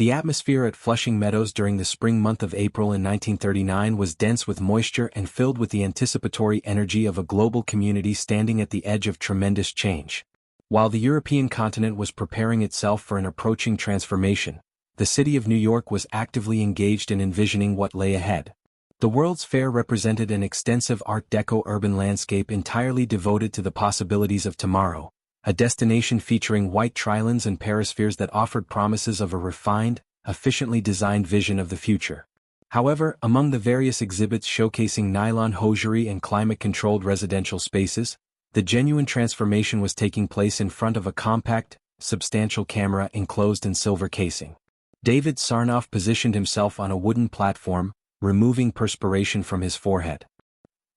The atmosphere at Flushing Meadows during the spring month of April in 1939 was dense with moisture and filled with the anticipatory energy of a global community standing at the edge of tremendous change. While the European continent was preparing itself for an approaching transformation, the city of New York was actively engaged in envisioning what lay ahead. The World's Fair represented an extensive Art Deco urban landscape entirely devoted to the possibilities of tomorrow, a destination featuring white trilons and perispheres that offered promises of a refined, efficiently designed vision of the future. However, among the various exhibits showcasing nylon hosiery and climate-controlled residential spaces, the genuine transformation was taking place in front of a compact, substantial camera enclosed in silver casing. David Sarnoff positioned himself on a wooden platform, removing perspiration from his forehead.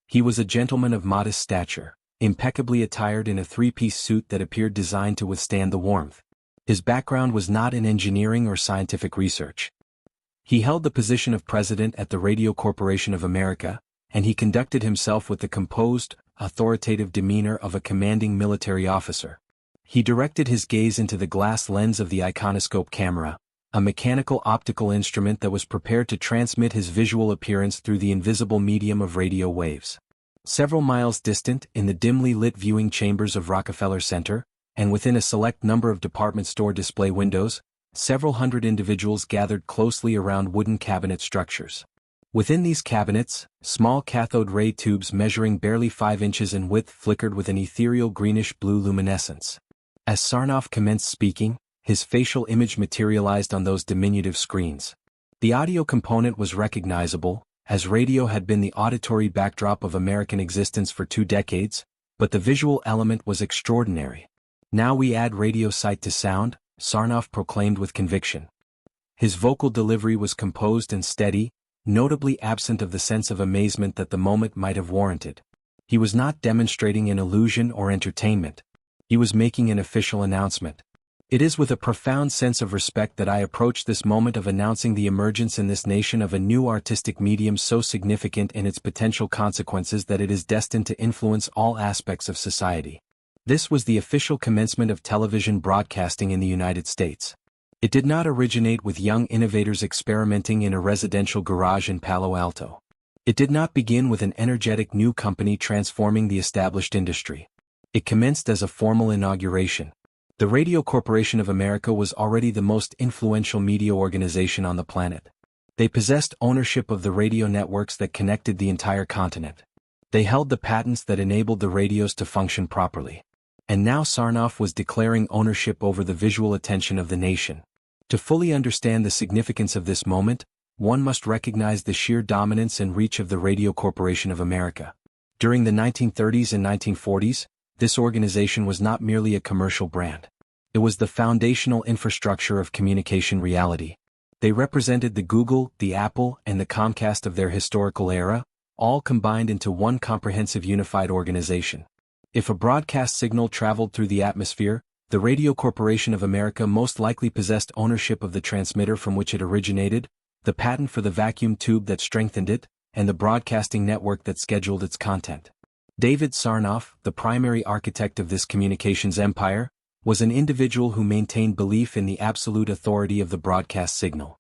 He was a gentleman of modest stature, impeccably attired in a three-piece suit that appeared designed to withstand the warmth. His background was not in engineering or scientific research. He held the position of president at the Radio Corporation of America, and he conducted himself with the composed, authoritative demeanor of a commanding military officer. He directed his gaze into the glass lens of the iconoscope camera, a mechanical optical instrument that was prepared to transmit his visual appearance through the invisible medium of radio waves. Several miles distant, in the dimly lit viewing chambers of Rockefeller Center, and within a select number of department store display windows, several hundred individuals gathered closely around wooden cabinet structures. Within these cabinets, small cathode ray tubes measuring barely 5 inches in width flickered with an ethereal greenish-blue luminescence. As Sarnoff commenced speaking, his facial image materialized on those diminutive screens. The audio component was recognizable, as radio had been the auditory backdrop of American existence for 2 decades, but the visual element was extraordinary. Now we add radio sight to sound, Sarnoff proclaimed with conviction. His vocal delivery was composed and steady, notably absent of the sense of amazement that the moment might have warranted. He was not demonstrating an illusion or entertainment. He was making an official announcement. It is with a profound sense of respect that I approach this moment of announcing the emergence in this nation of a new artistic medium so significant in its potential consequences that it is destined to influence all aspects of society. This was the official commencement of television broadcasting in the United States. It did not originate with young innovators experimenting in a residential garage in Palo Alto. It did not begin with an energetic new company transforming the established industry. It commenced as a formal inauguration. The Radio Corporation of America was already the most influential media organization on the planet. They possessed ownership of the radio networks that connected the entire continent. They held the patents that enabled the radios to function properly. And now Sarnoff was declaring ownership over the visual attention of the nation. To fully understand the significance of this moment, one must recognize the sheer dominance and reach of the Radio Corporation of America. During the 1930s and 1940s, this organization was not merely a commercial brand. It was the foundational infrastructure of communication reality. They represented the Google, the Apple, and the Comcast of their historical era, all combined into one comprehensive unified organization. If a broadcast signal traveled through the atmosphere, the Radio Corporation of America most likely possessed ownership of the transmitter from which it originated, the patent for the vacuum tube that strengthened it, and the broadcasting network that scheduled its content. David Sarnoff, the primary architect of this communications empire, was an individual who maintained belief in the absolute authority of the broadcast signal.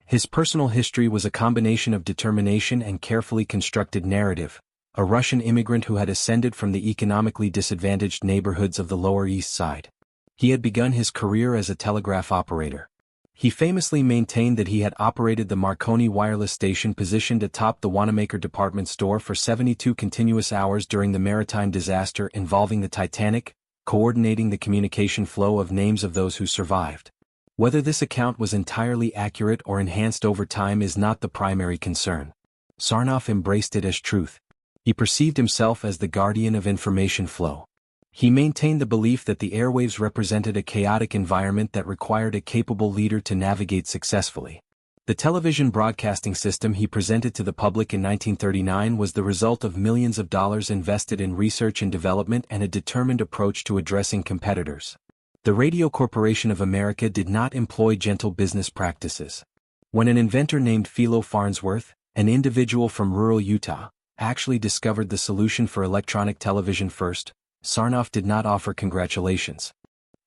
His personal history was a combination of determination and carefully constructed narrative, a Russian immigrant who had ascended from the economically disadvantaged neighborhoods of the Lower East Side. He had begun his career as a telegraph operator. He famously maintained that he had operated the Marconi wireless station positioned atop the Wanamaker department store for 72 continuous hours during the maritime disaster involving the Titanic, coordinating the communication flow of names of those who survived. Whether this account was entirely accurate or enhanced over time is not the primary concern. Sarnoff embraced it as truth. He perceived himself as the guardian of information flow. He maintained the belief that the airwaves represented a chaotic environment that required a capable leader to navigate successfully. The television broadcasting system he presented to the public in 1939 was the result of millions of dollars invested in research and development and a determined approach to addressing competitors. The Radio Corporation of America did not employ gentle business practices. When an inventor named Philo Farnsworth, an individual from rural Utah, actually discovered the solution for electronic television first, Sarnoff did not offer congratulations.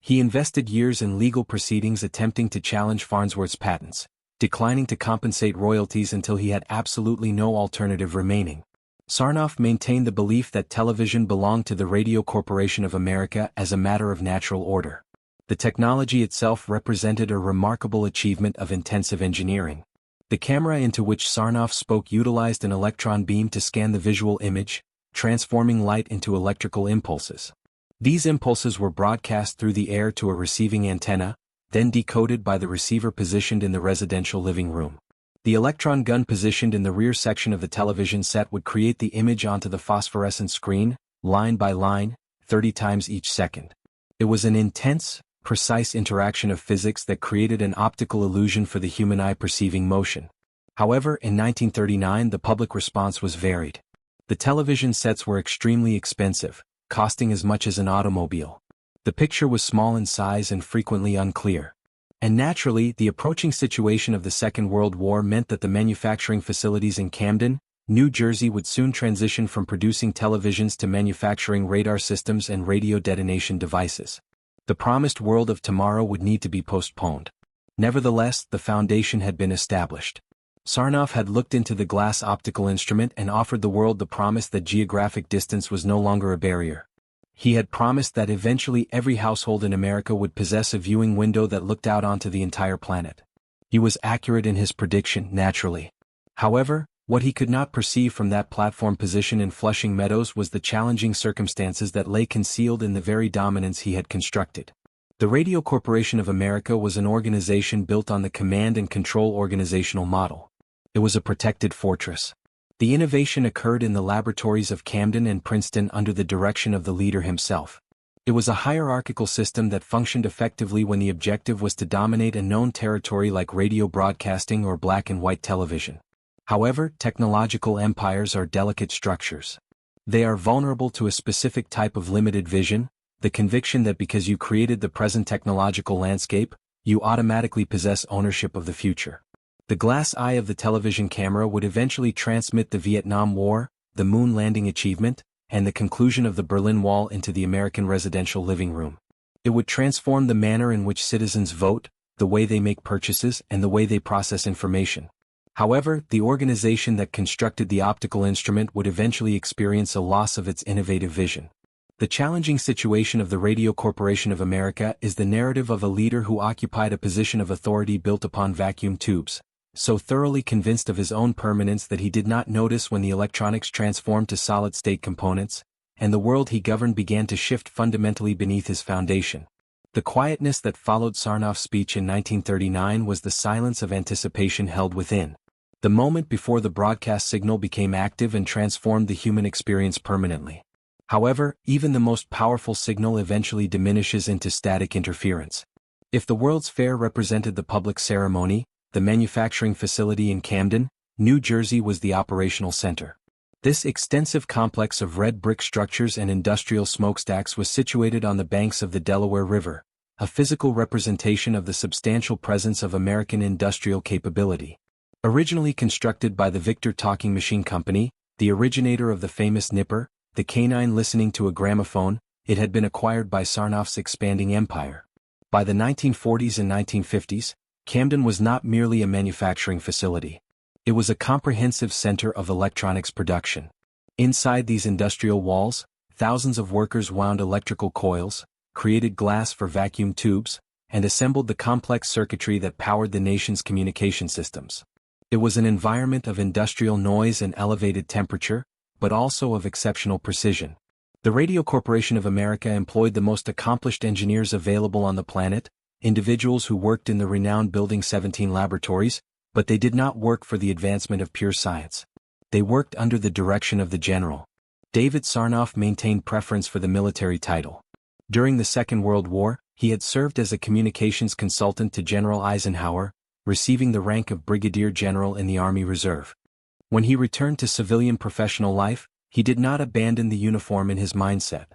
He invested years in legal proceedings attempting to challenge Farnsworth's patents, declining to compensate royalties until he had absolutely no alternative remaining. Sarnoff maintained the belief that television belonged to the Radio Corporation of America as a matter of natural order. The technology itself represented a remarkable achievement of intensive engineering. The camera into which Sarnoff spoke utilized an electron beam to scan the visual image, transforming light into electrical impulses. These impulses were broadcast through the air to a receiving antenna, then decoded by the receiver positioned in the residential living room. The electron gun positioned in the rear section of the television set would create the image onto the phosphorescent screen, line by line, 30 times each second. It was an intense, precise interaction of physics that created an optical illusion for the human eye perceiving motion. However, in 1939 the public response was varied. The television sets were extremely expensive, costing as much as an automobile. The picture was small in size and frequently unclear. And naturally, the approaching situation of the Second World War meant that the manufacturing facilities in Camden, New Jersey would soon transition from producing televisions to manufacturing radar systems and radio detonation devices. The promised world of tomorrow would need to be postponed. Nevertheless, the foundation had been established. Sarnoff had looked into the glass optical instrument and offered the world the promise that geographic distance was no longer a barrier. He had promised that eventually every household in America would possess a viewing window that looked out onto the entire planet. He was accurate in his prediction, naturally. However, what he could not perceive from that platform position in Flushing Meadows was the challenging circumstances that lay concealed in the very dominance he had constructed. The Radio Corporation of America was an organization built on the command and control organizational model. It was a protected fortress. The innovation occurred in the laboratories of Camden and Princeton under the direction of the leader himself. It was a hierarchical system that functioned effectively when the objective was to dominate a known territory like radio broadcasting or black and white television. However, technological empires are delicate structures. They are vulnerable to a specific type of limited vision, the conviction that because you created the present technological landscape, you automatically possess ownership of the future. The glass eye of the television camera would eventually transmit the Vietnam War, the moon landing achievement, and the conclusion of the Berlin Wall into the American residential living room. It would transform the manner in which citizens vote, the way they make purchases, and the way they process information. However, the organization that constructed the optical instrument would eventually experience a loss of its innovative vision. The challenging situation of the Radio Corporation of America is the narrative of a leader who occupied a position of authority built upon vacuum tubes, so thoroughly convinced of his own permanence that he did not notice when the electronics transformed to solid-state components, and the world he governed began to shift fundamentally beneath his foundation. The quietness that followed Sarnoff's speech in 1939 was the silence of anticipation held within. The moment before the broadcast signal became active and transformed the human experience permanently. However, even the most powerful signal eventually diminishes into static interference. If the World's Fair represented the public ceremony, the manufacturing facility in Camden, New Jersey was the operational center. This extensive complex of red brick structures and industrial smokestacks was situated on the banks of the Delaware River, a physical representation of the substantial presence of American industrial capability. Originally constructed by the Victor Talking Machine Company, the originator of the famous Nipper, the canine listening to a gramophone, it had been acquired by Sarnoff's expanding empire. By the 1940s and 1950s, Camden was not merely a manufacturing facility. It was a comprehensive center of electronics production. Inside these industrial walls, thousands of workers wound electrical coils, created glass for vacuum tubes, and assembled the complex circuitry that powered the nation's communication systems. It was an environment of industrial noise and elevated temperature, but also of exceptional precision. The Radio Corporation of America employed the most accomplished engineers available on the planet, individuals who worked in the renowned Building 17 laboratories, but they did not work for the advancement of pure science. They worked under the direction of the general. David Sarnoff maintained preference for the military title. During the Second World War, he had served as a communications consultant to General Eisenhower, receiving the rank of brigadier general in the Army Reserve. When he returned to civilian professional life, he did not abandon the uniform in his mindset.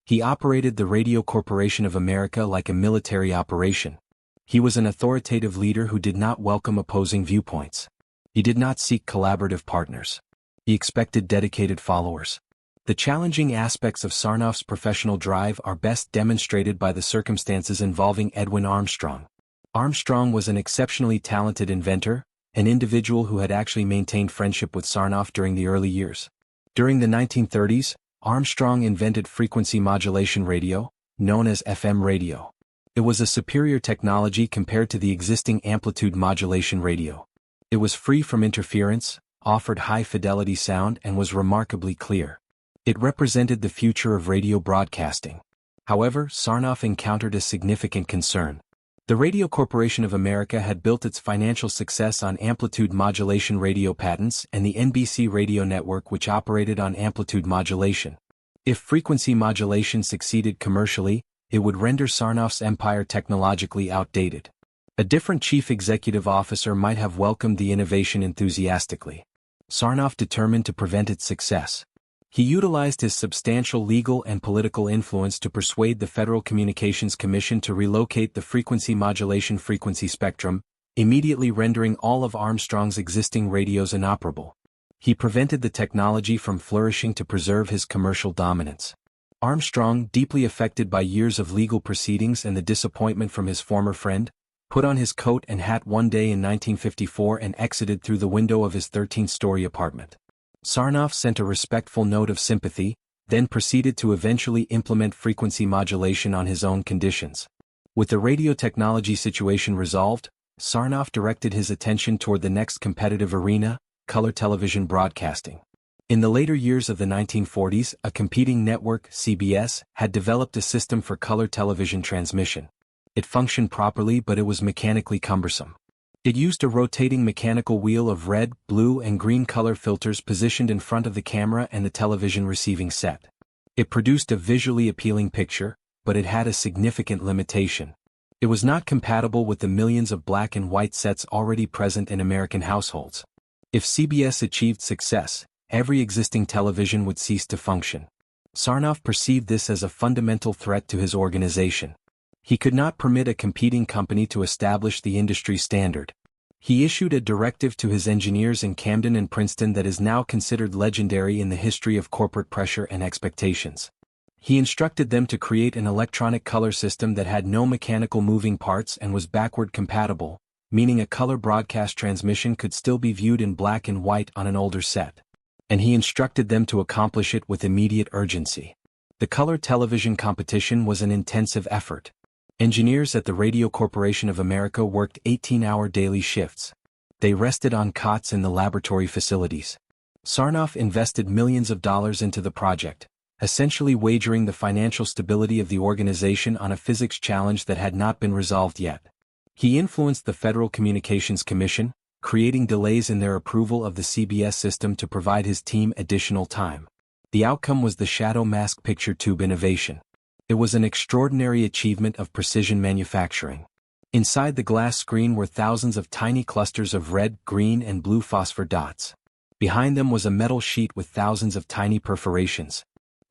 He operated the Radio Corporation of America like a military operation. He was an authoritative leader who did not welcome opposing viewpoints. He did not seek collaborative partners. He expected dedicated followers. The challenging aspects of Sarnoff's professional drive are best demonstrated by the circumstances involving Edwin Armstrong. Armstrong was an exceptionally talented inventor, an individual who had actually maintained friendship with Sarnoff during the early years. During the 1930s, Armstrong invented frequency modulation radio, known as FM radio. It was a superior technology compared to the existing amplitude modulation radio. It was free from interference, offered high-fidelity sound, and was remarkably clear. It represented the future of radio broadcasting. However, Sarnoff encountered a significant concern. The Radio Corporation of America had built its financial success on amplitude modulation radio patents and the NBC radio network, which operated on amplitude modulation. If frequency modulation succeeded commercially, it would render Sarnoff's empire technologically outdated. A different chief executive officer might have welcomed the innovation enthusiastically. Sarnoff determined to prevent its success. He utilized his substantial legal and political influence to persuade the Federal Communications Commission to relocate the frequency modulation frequency spectrum, immediately rendering all of Armstrong's existing radios inoperable. He prevented the technology from flourishing to preserve his commercial dominance. Armstrong, deeply affected by years of legal proceedings and the disappointment from his former friend, put on his coat and hat one day in 1954 and exited through the window of his 13th-story apartment. Sarnoff sent a respectful note of sympathy, then proceeded to eventually implement frequency modulation on his own conditions. With the radio technology situation resolved, Sarnoff directed his attention toward the next competitive arena, color television broadcasting. In the later years of the 1940s, a competing network, CBS, had developed a system for color television transmission. It functioned properly, but it was mechanically cumbersome. It used a rotating mechanical wheel of red, blue, and green color filters positioned in front of the camera and the television receiving set. It produced a visually appealing picture, but it had a significant limitation. It was not compatible with the millions of black and white sets already present in American households. If CBS achieved success, every existing television would cease to function. Sarnoff perceived this as a fundamental threat to his organization. He could not permit a competing company to establish the industry standard. He issued a directive to his engineers in Camden and Princeton that is now considered legendary in the history of corporate pressure and expectations. He instructed them to create an electronic color system that had no mechanical moving parts and was backward compatible, meaning a color broadcast transmission could still be viewed in black and white on an older set. And he instructed them to accomplish it with immediate urgency. The color television competition was an intensive effort. Engineers at the Radio Corporation of America worked 18-hour daily shifts. They rested on cots in the laboratory facilities. Sarnoff invested millions of dollars into the project, essentially wagering the financial stability of the organization on a physics challenge that had not been resolved yet. He influenced the Federal Communications Commission, creating delays in their approval of the CBS system to provide his team additional time. The outcome was the shadow mask picture tube innovation. It was an extraordinary achievement of precision manufacturing. Inside the glass screen were thousands of tiny clusters of red, green, and blue phosphor dots. Behind them was a metal sheet with thousands of tiny perforations.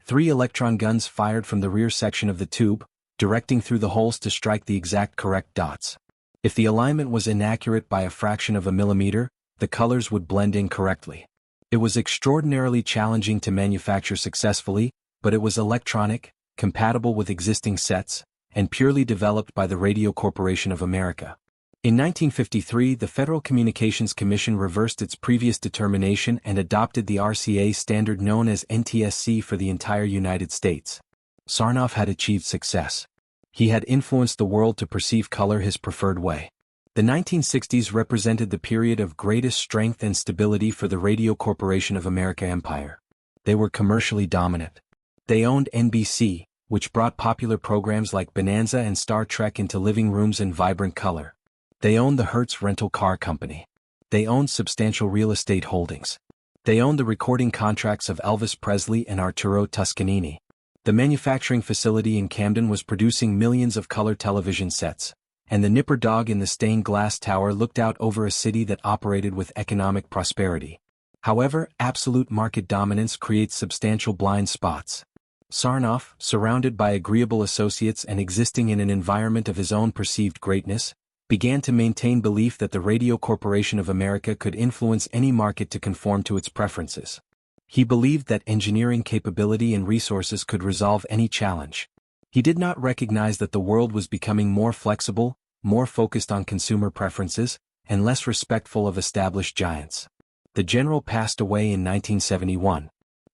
3 electron guns fired from the rear section of the tube, directing through the holes to strike the exact correct dots. If the alignment was inaccurate by a fraction of a millimeter, the colors would blend incorrectly. It was extraordinarily challenging to manufacture successfully, but it was electronic, compatible with existing sets, and purely developed by the Radio Corporation of America. In 1953, the Federal Communications Commission reversed its previous determination and adopted the RCA standard known as NTSC for the entire United States. Sarnoff had achieved success. He had influenced the world to perceive color his preferred way. The 1960s represented the period of greatest strength and stability for the Radio Corporation of America empire. They were commercially dominant. They owned NBC, which brought popular programs like Bonanza and Star Trek into living rooms in vibrant color. They owned the Hertz rental car company. They owned substantial real estate holdings. They owned the recording contracts of Elvis Presley and Arturo Toscanini. The manufacturing facility in Camden was producing millions of color television sets, and the Nipper dog in the stained glass tower looked out over a city that operated with economic prosperity. However, absolute market dominance creates substantial blind spots. Sarnoff, surrounded by agreeable associates and existing in an environment of his own perceived greatness, began to maintain belief that the Radio Corporation of America could influence any market to conform to its preferences. He believed that engineering capability and resources could resolve any challenge. He did not recognize that the world was becoming more flexible, more focused on consumer preferences, and less respectful of established giants. The general passed away in 1971.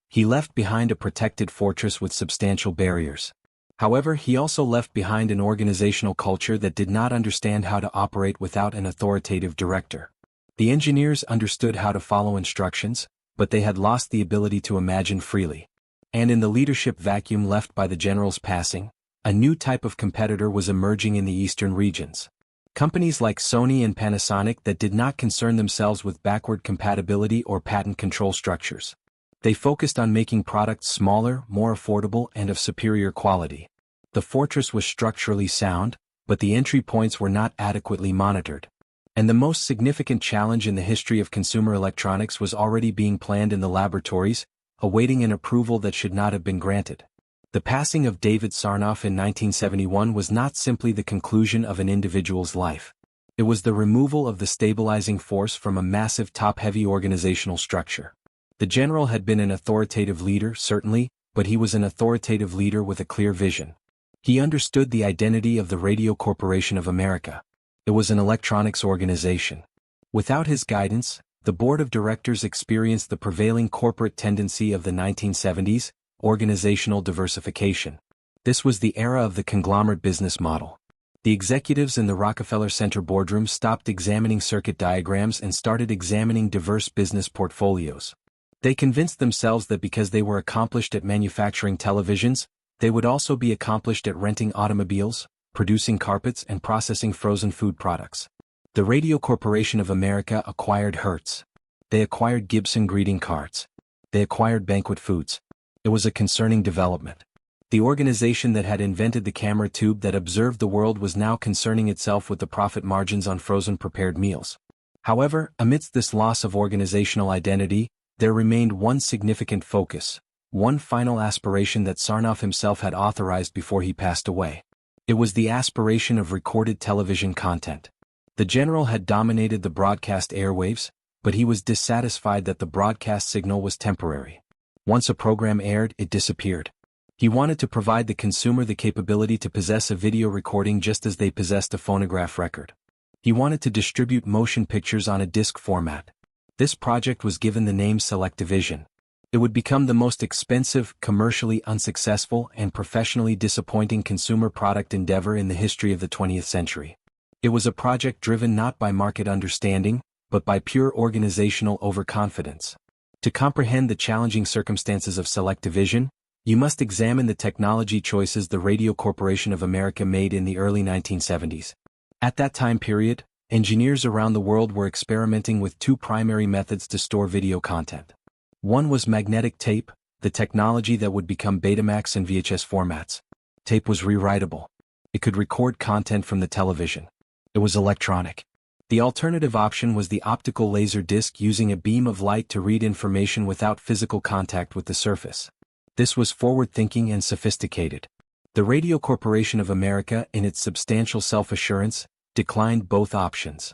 He left behind a protected fortress with substantial barriers. However, he also left behind an organizational culture that did not understand how to operate without an authoritative director. The engineers understood how to follow instructions, but they had lost the ability to imagine freely. And in the leadership vacuum left by the general's passing, a new type of competitor was emerging in the eastern regions. Companies like Sony and Panasonic that did not concern themselves with backward compatibility or patent control structures. They focused on making products smaller, more affordable, and of superior quality. The fortress was structurally sound, but the entry points were not adequately monitored. And the most significant challenge in the history of consumer electronics was already being planned in the laboratories, awaiting an approval that should not have been granted. The passing of David Sarnoff in 1971 was not simply the conclusion of an individual's life. It was the removal of the stabilizing force from a massive top-heavy organizational structure. The general had been an authoritative leader, certainly, but he was an authoritative leader with a clear vision. He understood the identity of the Radio Corporation of America. It was an electronics organization. Without his guidance, the board of directors experienced the prevailing corporate tendency of the 1970s, organizational diversification. This was the era of the conglomerate business model. The executives in the Rockefeller Center boardroom stopped examining circuit diagrams and started examining diverse business portfolios. They convinced themselves that because they were accomplished at manufacturing televisions, they would also be accomplished at renting automobiles, producing carpets, and processing frozen food products. The Radio Corporation of America acquired Hertz. They acquired Gibson greeting cards. They acquired Banquet Foods. It was a concerning development. The organization that had invented the camera tube that observed the world was now concerning itself with the profit margins on frozen prepared meals. However, amidst this loss of organizational identity, there remained one significant focus, one final aspiration that Sarnoff himself had authorized before he passed away. It was the aspiration of recorded television content. The general had dominated the broadcast airwaves, but he was dissatisfied that the broadcast signal was temporary. Once a program aired, it disappeared. He wanted to provide the consumer the capability to possess a video recording just as they possessed a phonograph record. He wanted to distribute motion pictures on a disc format. This project was given the name SelectaVision. It would become the most expensive, commercially unsuccessful, and professionally disappointing consumer product endeavor in the history of the 20th century. It was a project driven not by market understanding, but by pure organizational overconfidence. To comprehend the challenging circumstances of SelectaVision, you must examine the technology choices the Radio Corporation of America made in the early 1970s. At that time period, engineers around the world were experimenting with two primary methods to store video content. One was magnetic tape, the technology that would become Betamax and VHS formats. Tape was rewritable. It could record content from the television. It was electronic. The alternative option was the optical laser disc using a beam of light to read information without physical contact with the surface. This was forward-thinking and sophisticated. The Radio Corporation of America, in its substantial self-assurance, declined both options.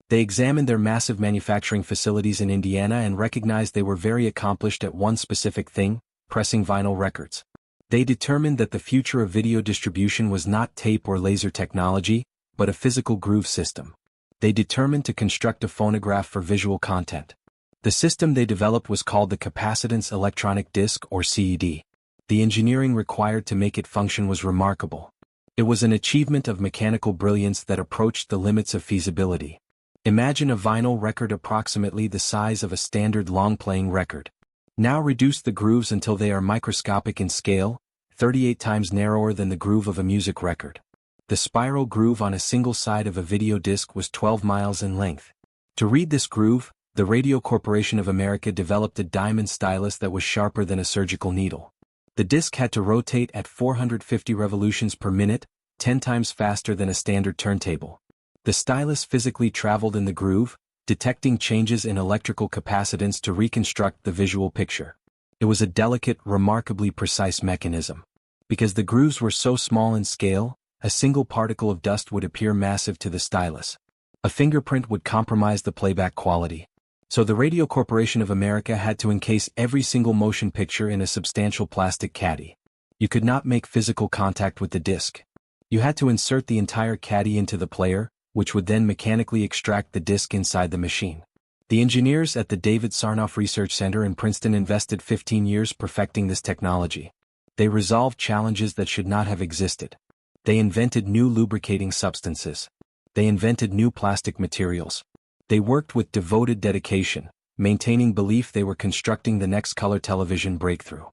They examined their massive manufacturing facilities in Indiana and recognized they were very accomplished at one specific thing, pressing vinyl records. They determined that the future of video distribution was not tape or laser technology, but a physical groove system. They determined to construct a phonograph for visual content. The system they developed was called the capacitance electronic disc or CED. The engineering required to make it function was remarkable. It was an achievement of mechanical brilliance that approached the limits of feasibility. Imagine a vinyl record approximately the size of a standard long-playing record. Now reduce the grooves until they are microscopic in scale, 38 times narrower than the groove of a music record. The spiral groove on a single side of a video disc was 12 miles in length. To read this groove, the Radio Corporation of America developed a diamond stylus that was sharper than a surgical needle. The disc had to rotate at 450 revolutions per minute, 10 times faster than a standard turntable. The stylus physically traveled in the groove, detecting changes in electrical capacitance to reconstruct the visual picture. It was a delicate, remarkably precise mechanism. Because the grooves were so small in scale, a single particle of dust would appear massive to the stylus. A fingerprint would compromise the playback quality. So the Radio Corporation of America had to encase every single motion picture in a substantial plastic caddy. You could not make physical contact with the disc. You had to insert the entire caddy into the player, which would then mechanically extract the disc inside the machine. The engineers at the David Sarnoff Research Center in Princeton invested 15 years perfecting this technology. They resolved challenges that should not have existed. They invented new lubricating substances. They invented new plastic materials. They worked with devoted dedication, maintaining belief they were constructing the next color television breakthrough.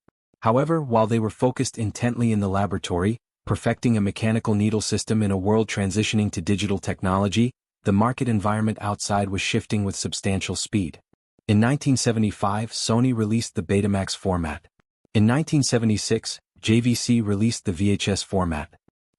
However, while they were focused intently in the laboratory, perfecting a mechanical needle system in a world transitioning to digital technology, the market environment outside was shifting with substantial speed. In 1975, Sony released the Betamax format. In 1976, JVC released the VHS format.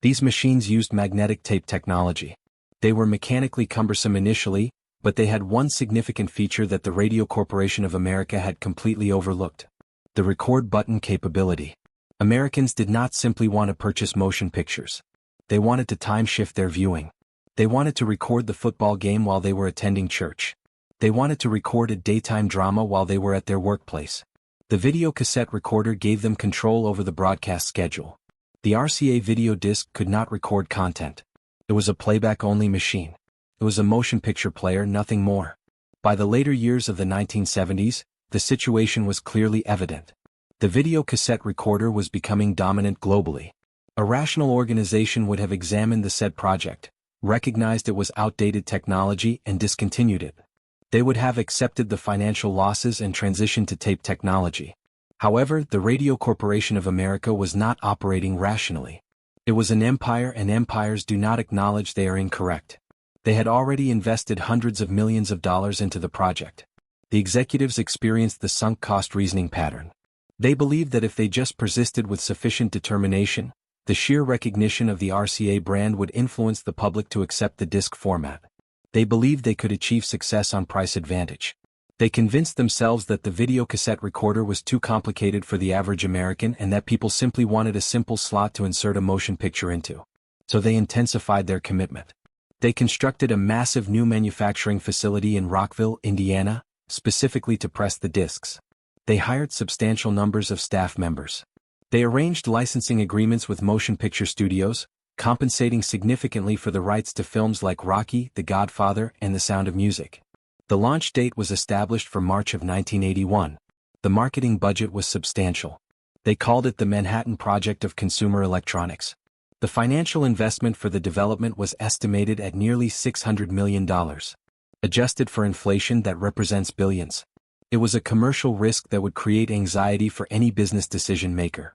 These machines used magnetic tape technology. They were mechanically cumbersome initially, but they had one significant feature that the Radio Corporation of America had completely overlooked: the record button capability. Americans did not simply want to purchase motion pictures. They wanted to time-shift their viewing. They wanted to record the football game while they were attending church. They wanted to record a daytime drama while they were at their workplace. The video cassette recorder gave them control over the broadcast schedule. The RCA video disc could not record content. It was a playback-only machine. It was a motion picture player, nothing more. By the later years of the 1970s, the situation was clearly evident. The video cassette recorder was becoming dominant globally. A rational organization would have examined the said project, recognized it was outdated technology, and discontinued it. They would have accepted the financial losses and transitioned to tape technology. However, the Radio Corporation of America was not operating rationally. It was an empire, and empires do not acknowledge they are incorrect. They had already invested hundreds of millions of dollars into the project. The executives experienced the sunk cost reasoning pattern. They believed that if they just persisted with sufficient determination, the sheer recognition of the RCA brand would influence the public to accept the disc format. They believed they could achieve success on price advantage. They convinced themselves that the video cassette recorder was too complicated for the average American and that people simply wanted a simple slot to insert a motion picture into. So they intensified their commitment. They constructed a massive new manufacturing facility in Rockville, Indiana, specifically to press the discs. They hired substantial numbers of staff members. They arranged licensing agreements with motion picture studios, compensating significantly for the rights to films like Rocky, The Godfather, and The Sound of Music. The launch date was established for March of 1981. The marketing budget was substantial. They called it the Manhattan Project of Consumer Electronics. The financial investment for the development was estimated at nearly $600 million. Adjusted for inflation, that represents billions. It was a commercial risk that would create anxiety for any business decision maker.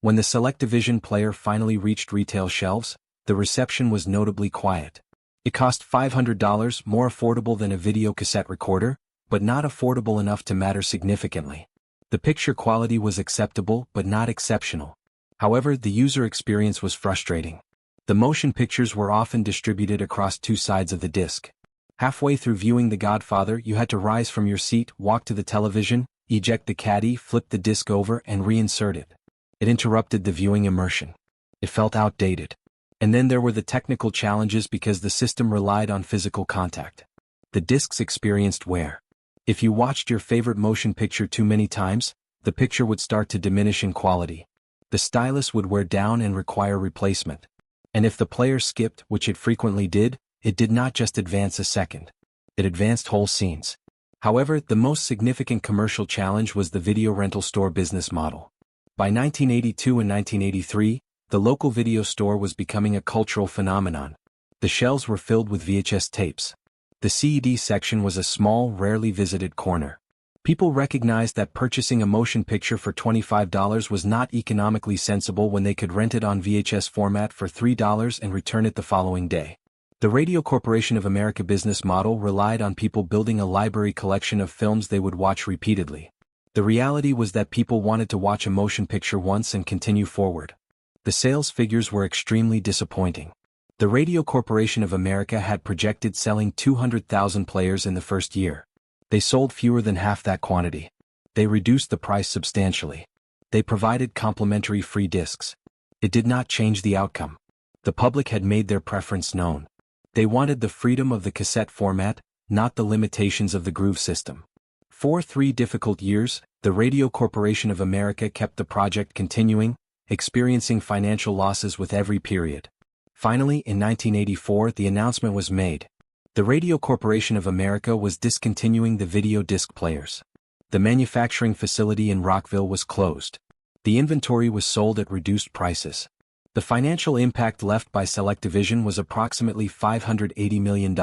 When the SelectaVision player finally reached retail shelves, the reception was notably quiet. It cost $500, more affordable than a video cassette recorder, but not affordable enough to matter significantly. The picture quality was acceptable but not exceptional. However, the user experience was frustrating. The motion pictures were often distributed across two sides of the disc. Halfway through viewing The Godfather, you had to rise from your seat, walk to the television, eject the caddy, flip the disc over, and reinsert it. It interrupted the viewing immersion. It felt outdated. And then there were the technical challenges because the system relied on physical contact. The discs experienced wear. If you watched your favorite motion picture too many times, the picture would start to diminish in quality. The stylus would wear down and require replacement. And if the player skipped, which it frequently did, it did not just advance a second. It advanced whole scenes. However, the most significant commercial challenge was the video rental store business model. By 1982 and 1983, the local video store was becoming a cultural phenomenon. The shelves were filled with VHS tapes. The CED section was a small, rarely visited corner. People recognized that purchasing a motion picture for $25 was not economically sensible when they could rent it on VHS format for $3 and return it the following day. The Radio Corporation of America business model relied on people building a library collection of films they would watch repeatedly. The reality was that people wanted to watch a motion picture once and continue forward. The sales figures were extremely disappointing. The Radio Corporation of America had projected selling 200,000 players in the first year. They sold fewer than half that quantity. They reduced the price substantially. They provided complimentary free discs. It did not change the outcome. The public had made their preference known. They wanted the freedom of the cassette format, not the limitations of the groove system. For 3 difficult years, the Radio Corporation of America kept the project continuing, experiencing financial losses with every period. Finally, in 1984, the announcement was made. The Radio Corporation of America was discontinuing the video disc players. The manufacturing facility in Rockville was closed. The inventory was sold at reduced prices. The financial impact left by SelectaVision was approximately $580 million.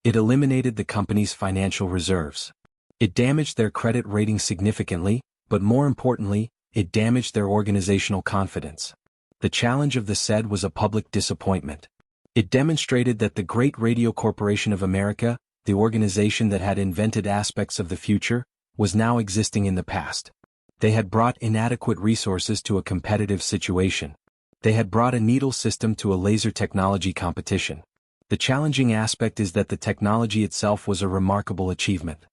It eliminated the company's financial reserves. It damaged their credit rating significantly, but more importantly, it damaged their organizational confidence. The challenge of the SED was a public disappointment. It demonstrated that the great Radio Corporation of America, the organization that had invented aspects of the future, was now existing in the past. They had brought inadequate resources to a competitive situation. They had brought a needle system to a laser technology competition. The challenging aspect is that the technology itself was a remarkable achievement.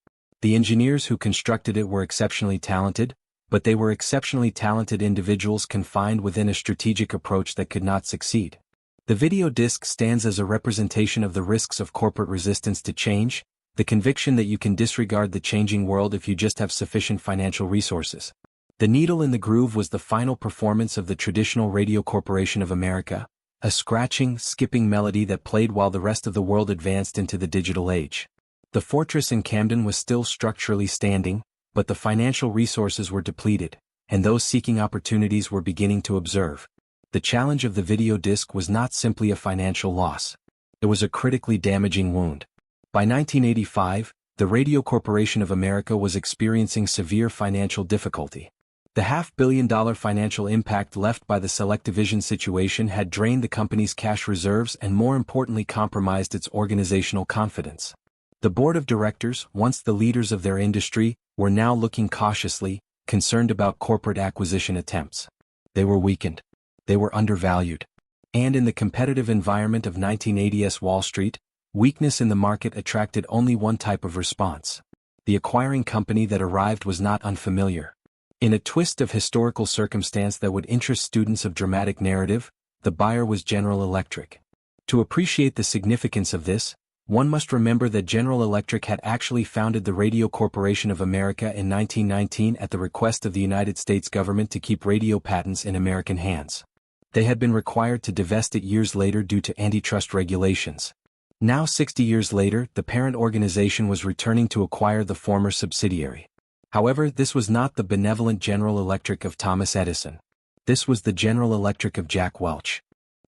The engineers who constructed it were exceptionally talented, but they were exceptionally talented individuals confined within a strategic approach that could not succeed. The video disc stands as a representation of the risks of corporate resistance to change, the conviction that you can disregard the changing world if you just have sufficient financial resources. The Needle in the Groove was the final performance of the traditional Radio Corporation of America, a scratching, skipping melody that played while the rest of the world advanced into the digital age. The fortress in Camden was still structurally standing, but the financial resources were depleted, and those seeking opportunities were beginning to observe. The challenge of the video disc was not simply a financial loss. It was a critically damaging wound. By 1985, the Radio Corporation of America was experiencing severe financial difficulty. The $500 million financial impact left by the SelectaVision situation had drained the company's cash reserves and more importantly compromised its organizational confidence. The board of directors, once the leaders of their industry, were now looking cautiously, concerned about corporate acquisition attempts. They were weakened. They were undervalued. And in the competitive environment of 1980s Wall Street, weakness in the market attracted only one type of response. The acquiring company that arrived was not unfamiliar. In a twist of historical circumstance that would interest students of dramatic narrative, the buyer was General Electric. To appreciate the significance of this, one must remember that General Electric had actually founded the Radio Corporation of America in 1919 at the request of the United States government to keep radio patents in American hands. They had been required to divest it years later due to antitrust regulations. Now 60 years later, the parent organization was returning to acquire the former subsidiary. However, this was not the benevolent General Electric of Thomas Edison. This was the General Electric of Jack Welch.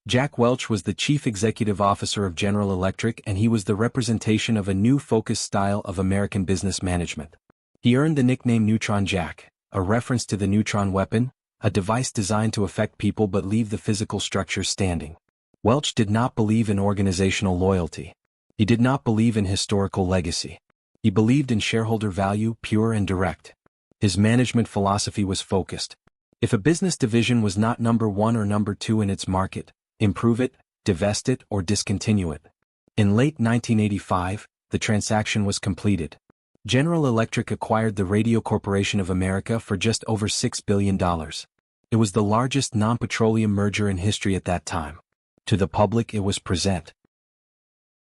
Jack Welch was the chief executive officer of General Electric and he was the representation of a new focused style of American business management. He earned the nickname Neutron Jack, a reference to the neutron weapon, a device designed to affect people but leave the physical structure standing. Welch did not believe in organizational loyalty. He did not believe in historical legacy. He believed in shareholder value, pure and direct. His management philosophy was focused. If a business division was not number 1 or number 2 in its market, improve it, divest it, or discontinue it. In late 1985, the transaction was completed. General Electric acquired the Radio Corporation of America for just over $6 billion. It was the largest non-petroleum merger in history at that time. To the public it was present.